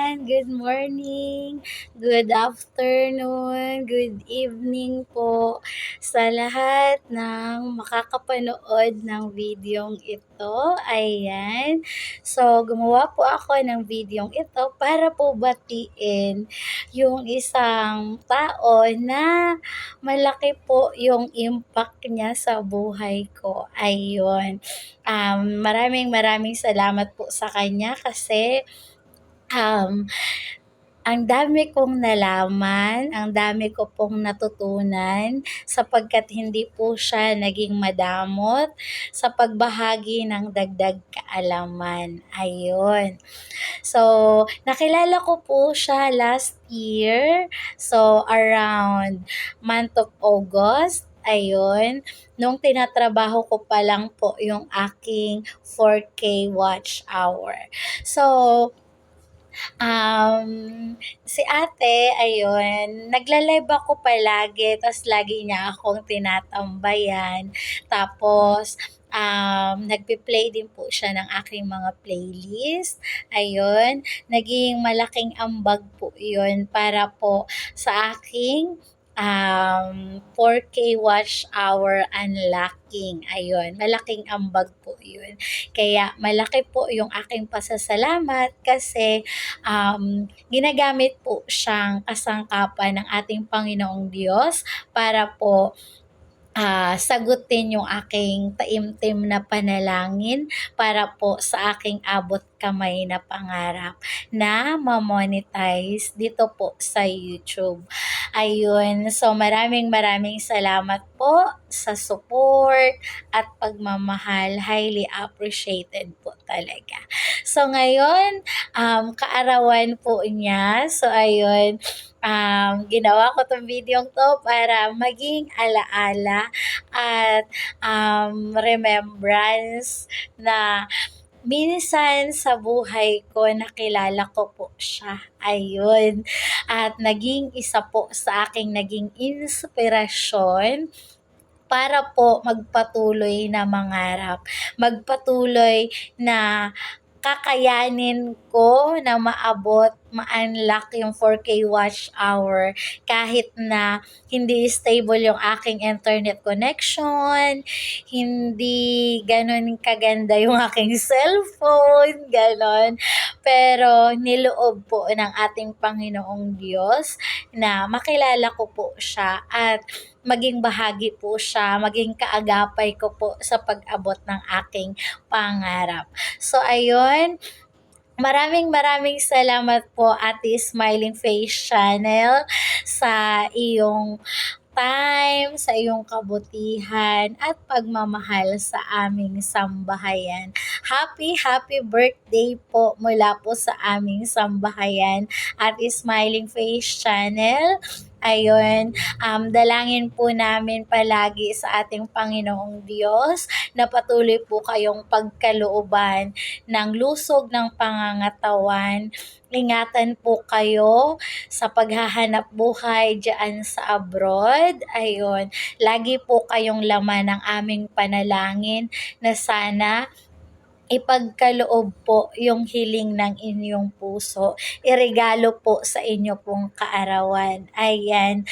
everyone! Good morning, good afternoon, good evening po sa lahat ng makakapanood ng videong ito. Ayan. So, gumawa po ako ng videong ito para po batiin yung isang tao na malaki po yung impact niya sa buhay ko. Ayun. Maraming maraming salamat po sa kanya kasi Um, ang dami kong nalaman, ang dami ko pong natutunan sapagkat hindi po siya naging madamot sa pagbahagi ng dagdag kaalaman. Ayun. So, nakilala ko po siya last year. So, around month of August. Ayun, nung tinatrabaho ko pa lang po yung aking 4K watch hour. So, si ate, ayun, nagla-live ako palagi, tas lagi niya akong tinatambayan. Tapos, nagpe-play din po siya ng aking mga playlist. Ayun, naging malaking ambag po yun para po sa aking 4K watch hour unlocking. Ayun, malaking ambag po yun. Kaya malaki po yung aking pasasalamat kasi ginagamit po siyang kasangkapan ng ating Panginoong Diyos para po sagutin yung aking taimtim na panalangin para po sa aking abot kamay na pangarap na ma-monetize dito po sa YouTube. Ayun, so maraming maraming salamat po sa support at pagmamahal. Highly appreciated po talaga. So ngayon, kaarawan po niya. So ayun, ginawa ko tong video to para maging alaala at remembrance na minsan sa buhay ko nakilala ko po siya. Ayun. At naging isa po sa aking naging inspirasyon para po magpatuloy na mangarap. Magpatuloy na kakayanin ko na maabot, ma-unlock yung 4K watch hour kahit na hindi stable yung aking internet connection, hindi ganun kaganda yung aking cellphone, ganon. Pero niloob po ng ating Panginoong Diyos na makilala ko po siya at maging bahagi po siya, maging kaagapay ko po sa pag-abot ng aking pangarap. So ayun, maraming maraming salamat po Ate Smiling Face Channel sa iyong time, sa iyong kabutihan at pagmamahal sa aming sambahayan. Happy birthday po mula po sa aming sambahayan at Smiling Face Channel. Ayun, dalangin po namin palagi sa ating Panginoong Diyos na patuloy po kayong pagkalooban ng lusog ng pangangatawan. Ingatan po kayo sa paghahanap buhay dyan sa abroad. Ayun, lagi po kayong laman ng aming panalangin na sana ipagkaloob po yung hiling ng inyong puso. Iregalo po sa inyo pong kaarawan. Ayan.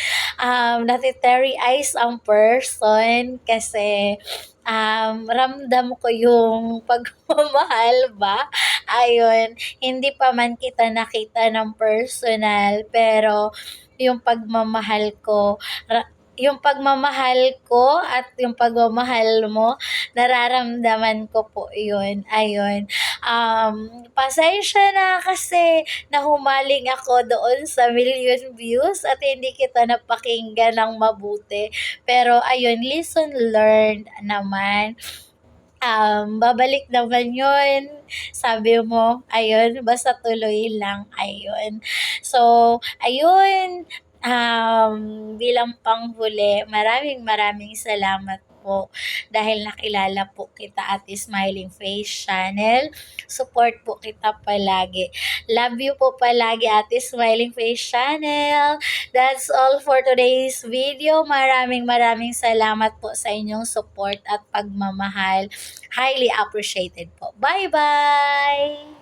Natitery eyes ang person kasi ramdam ko yung pagmamahal ba? Ayun. Hindi pa man kita nakita ng personal pero yung pagmamahal ko, yung pagmamahal ko at yung pagmamahal mo, nararamdaman ko po yun. Ayun. Pasensya na kasi nahumaling ako doon sa million views at hindi kita napakinggan ng mabuti. Pero ayun, lesson learned naman. Babalik naman yun. Sabi mo, ayun, basta tuloy lang, ayun. So, ayun, bilang panghuli, maraming maraming salamat po dahil nakilala po kita at Smiling Face Channel. Support po kita palagi. Love you po palagi at Smiling Face Channel. That's all for today's video. Maraming maraming salamat po sa inyong support at pagmamahal. Highly appreciated po. Bye-bye!